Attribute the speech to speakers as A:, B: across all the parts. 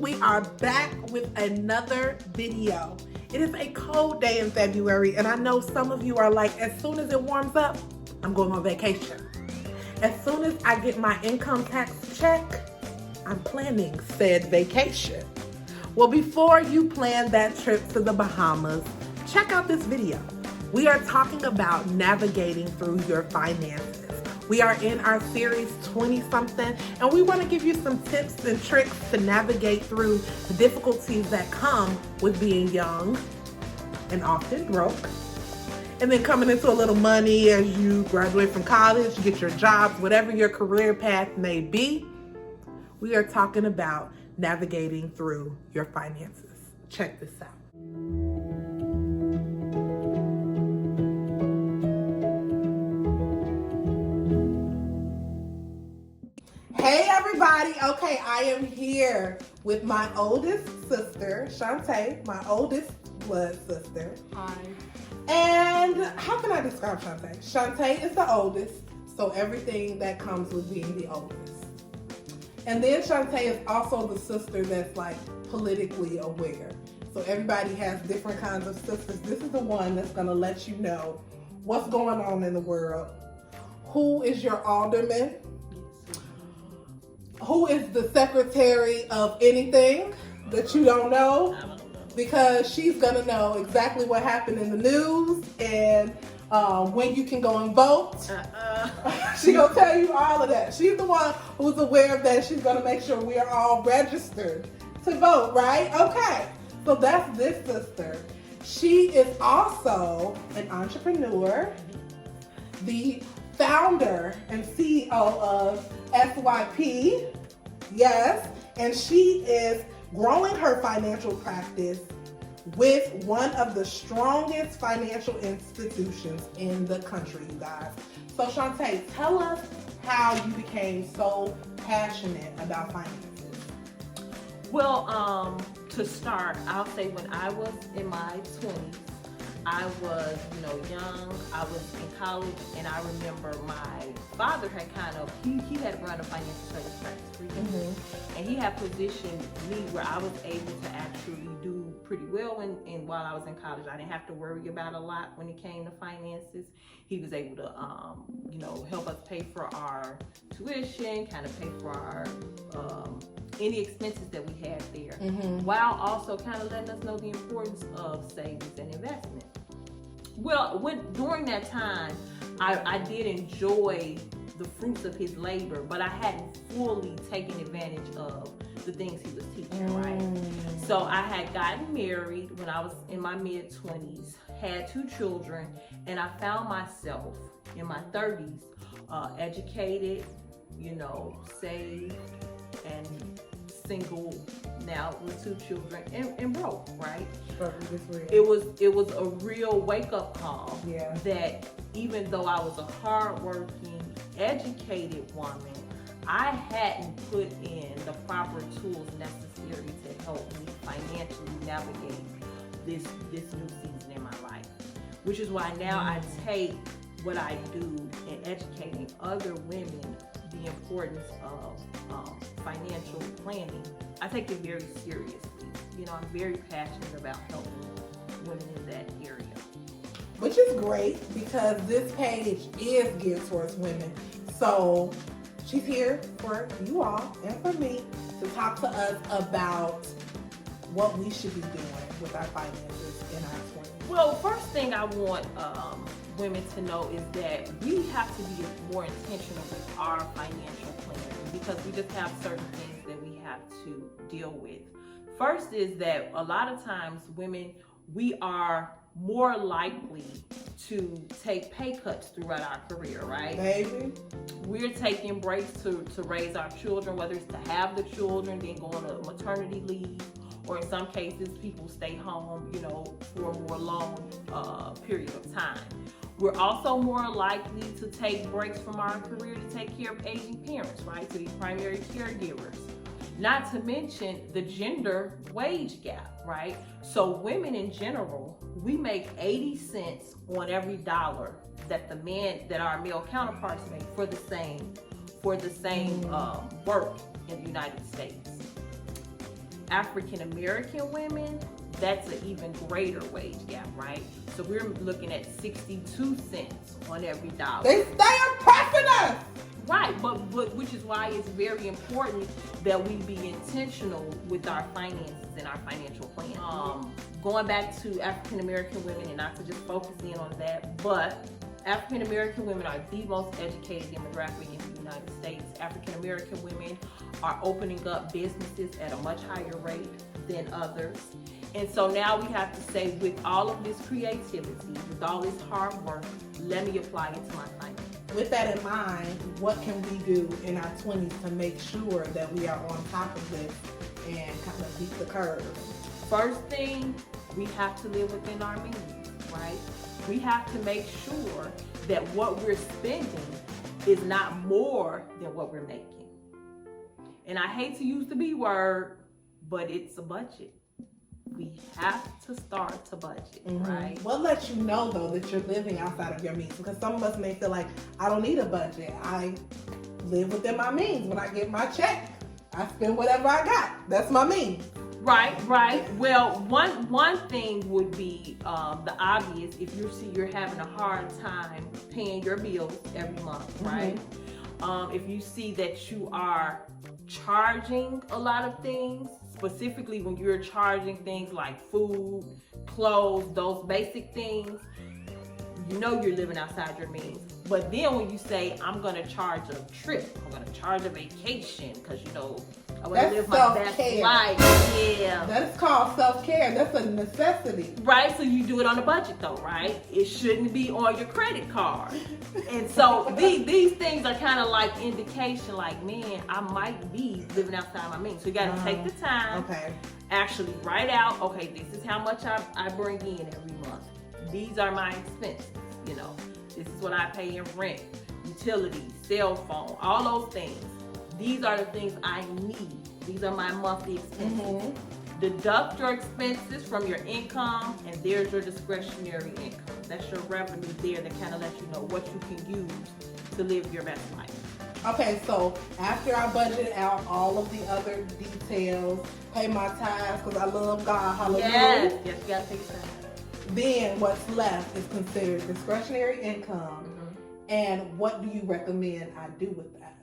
A: we are back with another video. It is a cold day in February, and I know some of you are like, as soon as it warms up, I'm going on vacation. As soon as I get my income tax check, I'm planning said vacation. Well, before you plan that trip to the Bahamas, check out this video. We are talking about navigating through your finances. We are in our series 20-something, and we want to give you some tips and tricks to navigate through the difficulties that come with being young and often broke. And then coming into a little money as you graduate from college, you get your jobs, whatever your career path may be. We are talking about navigating through your finances. Check this out. Hey everybody, okay, I am here with my oldest sister, Shantae, my oldest blood sister.
B: Hi.
A: And how can I describe Shantae? Shantae is the oldest, so everything that comes with being the oldest. And then Shantae is also the sister that's like politically aware. So everybody has different kinds of sisters. This is the one that's gonna let you know what's going on in the world. Who is your alderman? Who is the secretary of anything that you don't know? Because she's gonna know exactly what happened in the news and when you can go and vote. She's gonna tell you all of that. She's the one who's aware of that. She's gonna make sure we are all registered to vote, right? Okay, so that's this sister. She is also an entrepreneur, the founder and CEO of SYP, yes, and she is growing her financial practice with one of the strongest financial institutions in the country, you guys. So Shantae, tell us how you became so passionate about finances.
B: Well, to start, I'll say when I was in my 20s, I was, young. I was in college, and I remember my father had he had run a financial service practice for years, and he had positioned me where I was able to actually do pretty well. And while I was in college, I didn't have to worry about a lot when it came to finances. He was able to, help us pay for our tuition, kind of pay for our any expenses that we had there, while also kind of letting us know the importance of savings and investment. Well, during that time, I did enjoy the fruits of his labor, but I hadn't fully taken advantage of the things he was teaching, right? So I had gotten married when I was in my mid-20s, had 2 children, and I found myself in my 30s, educated, saved, and single now with 2 children and broke, right? It was a real wake-up call, that even though I was a hard-working, educated woman, I hadn't put in the proper tools necessary to help me financially navigate this new season in my life. Which is why now I take what I do in educating other women the importance of financial planning. I take it very seriously. I'm very passionate about helping women in that area.
A: Which is great because this page is geared towards women. So she's here for you all and for me to talk to us about what we should be doing with our finances in our 20s.
B: Well, first thing I want women to know is that we have to be more intentional with our financial planning because we just have certain things that we have to deal with. First is that a lot of times women, we are more likely to take pay cuts throughout our career, right?
A: Baby.
B: We're taking breaks to raise our children, whether it's to have the children, then go on a maternity leave, or in some cases, people stay home, for a more long period of time. We're also more likely to take breaks from our career to take care of aging parents, right? To be primary caregivers. Not to mention the gender wage gap, right? So women in general, we make 80 cents on every dollar that our male counterparts make for the same work in the United States. African American women, that's an even greater wage gap, right? So we're looking at 62 cents on every dollar.
A: They stay oppressing us.
B: Right, but which is why it's very important that we be intentional with our finances and our financial plan. Going back to African American women, and not to just focus in on that, but African American women are the most educated demographic in the United States. African American women are opening up businesses at a much higher rate than others. And so now we have to say, with all of this creativity, with all this hard work, let me apply it to my finances.
A: With that in mind, what can we do in our 20s to make sure that we are on top of this and kind of beat the curve?
B: First thing, we have to live within our means, right? We have to make sure that what we're spending is not more than what we're making. And I hate to use the B word, but it's a budget. We have to start to budget, right?
A: What lets you know, though, that you're living outside of your means? Because some of us may feel like, I don't need a budget. I live within my means. When I get my check, I spend whatever I got. That's my means.
B: Right. Well, one thing would be the obvious. If you see you're having a hard time paying your bills every month, right? If you see that you are charging a lot of things, specifically when you're charging things like food, clothes, those basic things, you know you're living outside your means. But then when you say, I'm going to charge a trip, I'm going to charge a vacation, because, you know, I want to live my best life. Yeah.
A: That's called self-care. That's a necessity.
B: Right? So you do it on a budget, though, right? It shouldn't be on your credit card. And so these things are kind of like indication, like, man, I might be living outside my means. So you got to take the time, actually write out, okay, this is how much I bring in every month. These are my expenses, you know. This is what I pay in rent, utilities, cell phone, all those things. These are the things I need. These are my monthly expenses. Deduct your expenses from your income, and there's your discretionary income. That's your revenue there that kind of lets you know what you can use to live your best life.
A: Okay, so after I budget out all of the other details, pay my tithes because I love God, hallelujah.
B: Yes, you gotta take time.
A: Then what's left is considered discretionary income. And what do you recommend I do with that?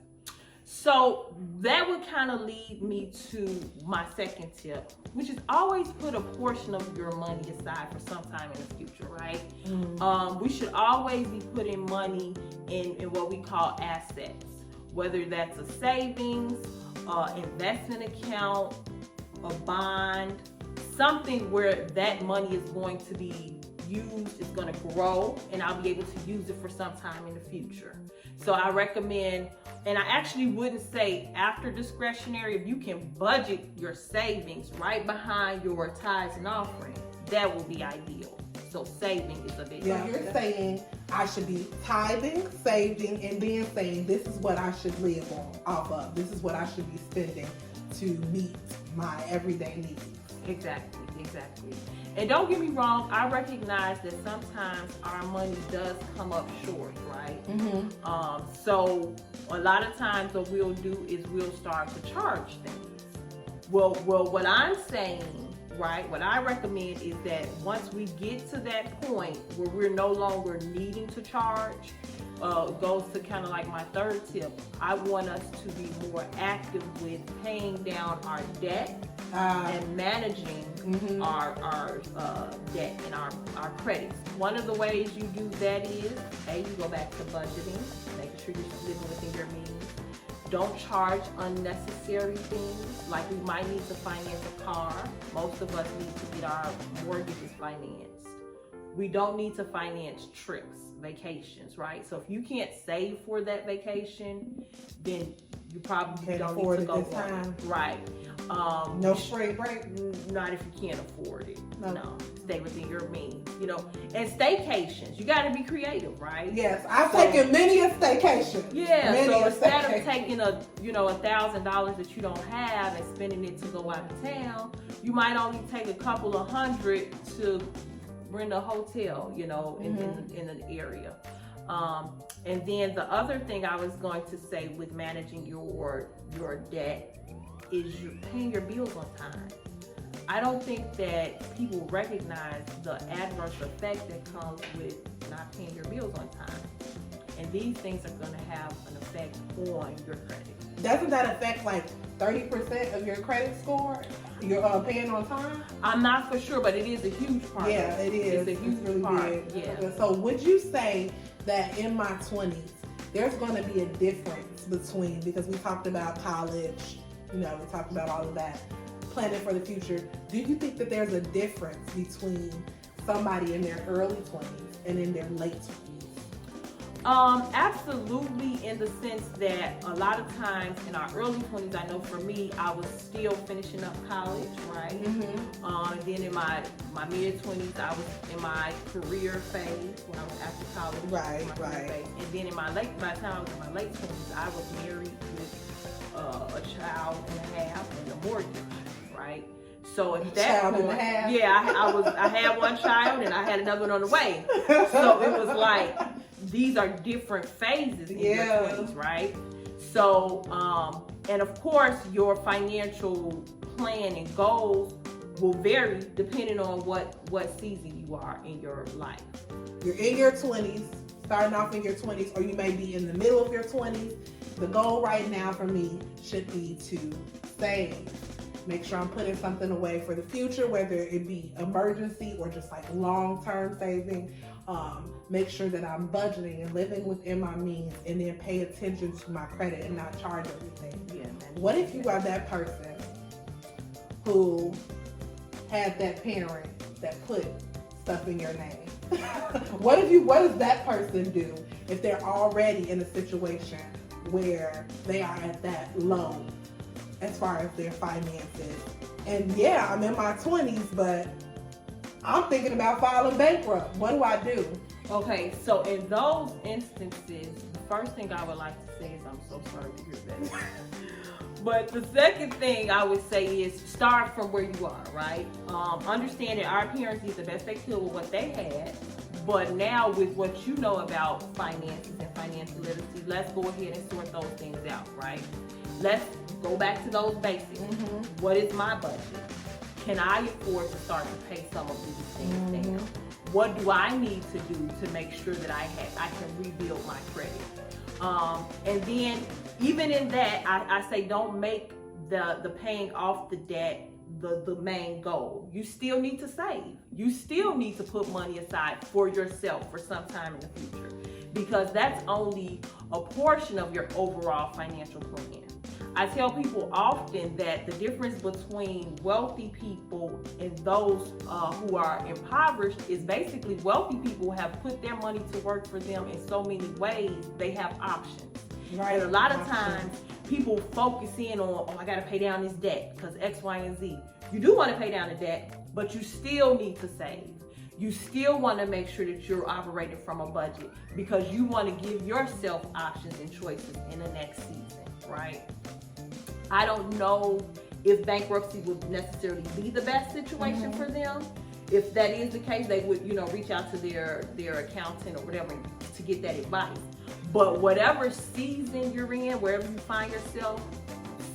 B: So that would kind of lead me to my second tip, which is always put a portion of your money aside for some time in the future, right? We should always be putting money in what we call assets, whether that's a savings, investment account, a bond, something where that money is going to be used, it's going to grow, and I'll be able to use it for some time in the future. So I recommend, and I actually wouldn't say after discretionary, if you can budget your savings right behind your tithes and offering, that will be ideal. So saving is a big
A: Yeah, you're saying I should be tithing, saving, and then saying this is what I should live off of. This is what I should be spending to meet my everyday needs.
B: Exactly. And don't get me wrong, I recognize that sometimes our money does come up short, right? So a lot of times what we'll do is we'll start to charge things. Well, what I'm saying, right, what I recommend is that once we get to that point where we're no longer needing to charge, goes to kind of like my third tip. I want us to be more active with paying down our debt and managing our debt and our credits. One of the ways you do that is, you go back to budgeting, making sure you're living within your means. Don't charge unnecessary things, like we might need to finance a car. Most of us need to get our mortgages financed. We don't need to finance trips, vacations, right? So if you can't save for that vacation, then you probably don't need to go on it. Right.
A: No spring break?
B: Not if you can't afford it. No. Stay within your means, you know. And staycations, you got to be creative, right?
A: Yes, I've taken many a staycation.
B: Yeah, so instead of taking $1,000 that you don't have and spending it to go out of town, you might only take a couple of hundred to rent a hotel, you know, in an area. And then the other thing I was going to say with managing your debt is you're paying your bills on time. I don't think that people recognize the adverse effect that comes with not paying your bills on time. And these things are going to have an effect on your credit.
A: Doesn't that affect like 30% of your credit score? You're paying on time?
B: I'm not for sure, but it is a huge part.
A: Yeah, it is.
B: It's a huge
A: really
B: part.
A: big.
B: Yeah.
A: Okay, so would you say that in my 20s, there's going to be a difference between, because we talked about college, we talked about all of that, planning for the future. Do you think that there's a difference between somebody in their early 20s and in their late 20s?
B: Absolutely, in the sense that a lot of times in our early 20s, I know for me, I was still finishing up college, right?
A: Mm-hmm.
B: And then in my mid 20s, I was in my career phase when I was after college.
A: Right.
B: Phase. And then by the time I was in my late 20s, I was married with a child and a half and a mortgage, right? So at that point, I had one child and I had another one on the way. So it was like, these are different phases in your 20s, right? So, and of course, your financial plan and goals will vary depending on what season you are in your life.
A: You're in your 20s, starting off in your 20s, or you may be in the middle of your 20s. The goal right now for me should be to save. Make sure I'm putting something away for the future, whether it be emergency or just like long-term saving. Make sure that I'm budgeting and living within my means, and then pay attention to my credit and not charge everything.
B: Yeah.
A: What if you are that person who had that parent that put stuff in your name? What does that person do if they're already in a situation where they are at that low as far as their finances? And yeah, I'm in my 20s, but I'm thinking about filing bankrupt. What do I do?
B: Okay, so in those instances, the first thing I would like to say is I'm so sorry to hear that. But the second thing I would say is start from where you are, right? Understand that our parents did the best they could with what they had, but now with what you know about finances and financial literacy, let's go ahead and sort those things out, right? Let's go back to those basics.
A: Mm-hmm.
B: What is my budget? Can I afford to start to pay some of these things down? What do I need to do to make sure that I can rebuild my credit? And then even in that, I say don't make the paying off the debt the main goal. You still need to save. You still need to put money aside for yourself for some time in the future, because that's only a portion of your overall financial plan. I tell people often that the difference between wealthy people and those who are impoverished is basically wealthy people have put their money to work for them in so many ways. They have options. Right. And a lot of times people focus in on, I got to pay down this debt because X, Y, and Z. You do want to pay down the debt, but you still need to save. You still want to make sure that you're operating from a budget, because you want to give yourself options and choices in the next season, right? I don't know if bankruptcy would necessarily be the best situation for them. If that is the case, they would, reach out to their accountant or whatever to get that advice. But whatever season you're in, wherever you find yourself,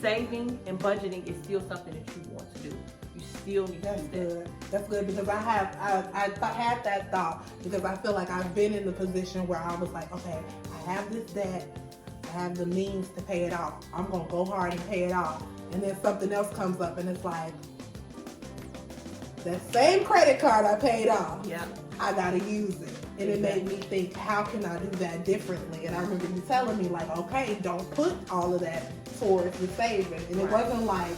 B: saving and budgeting is still something that you want to do. You still need to do that.
A: That's good, because I had that thought, because I feel like I've been in the position where I was like, okay, I have this debt, I have the means to pay it off. I'm gonna go hard and pay it off. And then something else comes up and it's like, that same credit card I paid off, I gotta use it. And it made me think, how can I do that differently? And I remember you telling me, like, okay, don't put all of that towards the saving. And it wasn't like,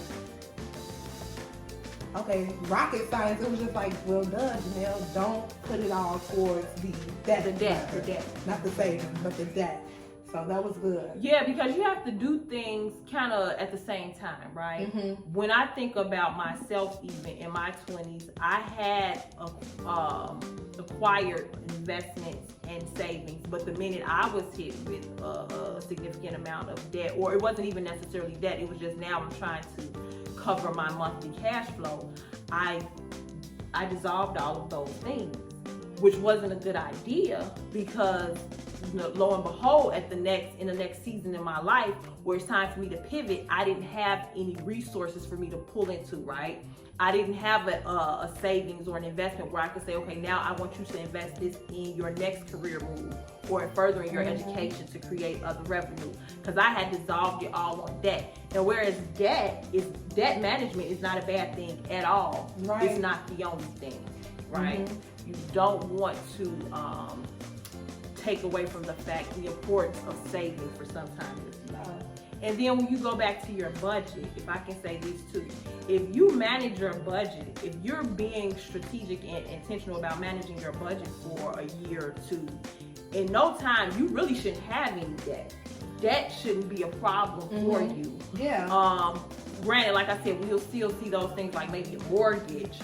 A: okay, rocket science. It was just like, well done, Janelle. Don't put it all towards the debt.
B: The debt.
A: Not the saving, but the debt. So that was good.
B: Yeah, because you have to do things kind of at the same time, right? When I think about myself, even in my 20s, I had acquired investments and savings, but the minute I was hit with a significant amount of debt, or it wasn't even necessarily debt, it was just now I'm trying to cover my monthly cash flow, I dissolved all of those things, which wasn't a good idea, because lo and behold, in the next season in my life, where it's time for me to pivot, I didn't have any resources for me to pull into, right? I didn't have a savings or an investment where I could say, okay, now I want you to invest this in your next career move or in furthering your education to create other revenue. Because I had dissolved it all on debt. And whereas debt management is not a bad thing at all.
A: Right.
B: It's not the only thing, right? You don't want to take away from the importance of saving for some time in the future. And then when you go back to your budget, if I can say these two, if you manage your budget, if you're being strategic and intentional about managing your budget for a year or two, in no time, you really shouldn't have any debt. Debt shouldn't be a problem for you.
A: Yeah.
B: Granted, like I said, we'll still see those things like maybe a mortgage.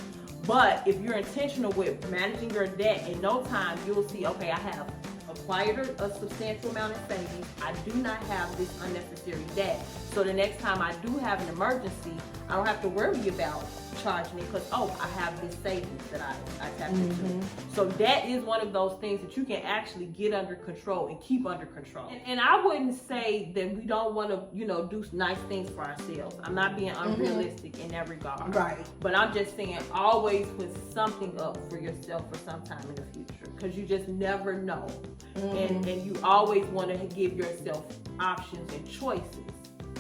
B: But if you're intentional with managing your debt, in no time, you'll see, okay, I have acquired a substantial amount of savings. I do not have this unnecessary debt. So the next time I do have an emergency, I don't have to worry about charging it because, I have this savings that I tapped into. So that is one of those things that you can actually get under control and keep under control. And I wouldn't say that we don't want to, do nice things for ourselves. I'm not being unrealistic in that regard.
A: Right.
B: But I'm just saying, always put something up for yourself for some time in the future, because you just never know. And you always want to give yourself options and choices.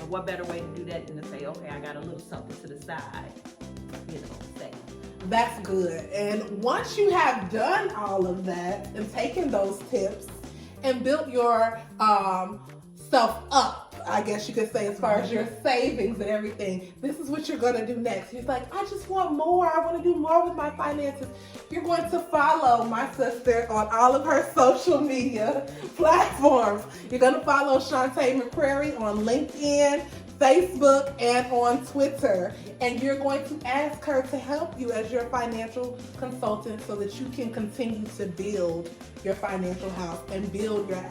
B: And what better way to do that than to say, okay, I got a little something to the side, say.
A: That's good. And once you have done all of that and taken those tips and built your self up, I guess you could say, as far as your savings and everything, this is what you're going to do next. He's like, I just want more. I want to do more with my finances. You're going to follow my sister on all of her social media platforms. You're going to follow Shantae McCrary on LinkedIn, Facebook, and on Twitter. And you're going to ask her to help you as your financial consultant so that you can continue to build your financial house and build your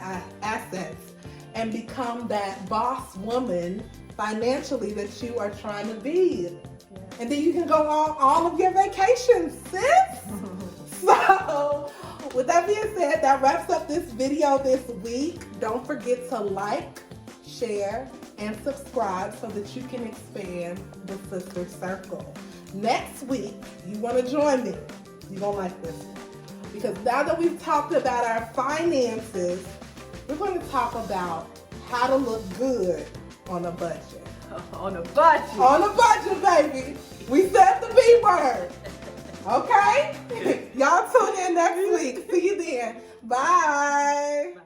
A: assets and become that boss woman financially that you are trying to be. Yeah. And then you can go on all of your vacations, sis. So, with that being said, that wraps up this video this week. Don't forget to like, share, and subscribe so that you can expand the sister circle. Next week, you want to join me. You're going to like this. Because now that we've talked about our finances, we're going to talk about how to look good on a budget.
B: On a budget.
A: On a budget, baby. We said the B word. Okay? Y'all tune in next week. See you then. Bye.
B: Bye.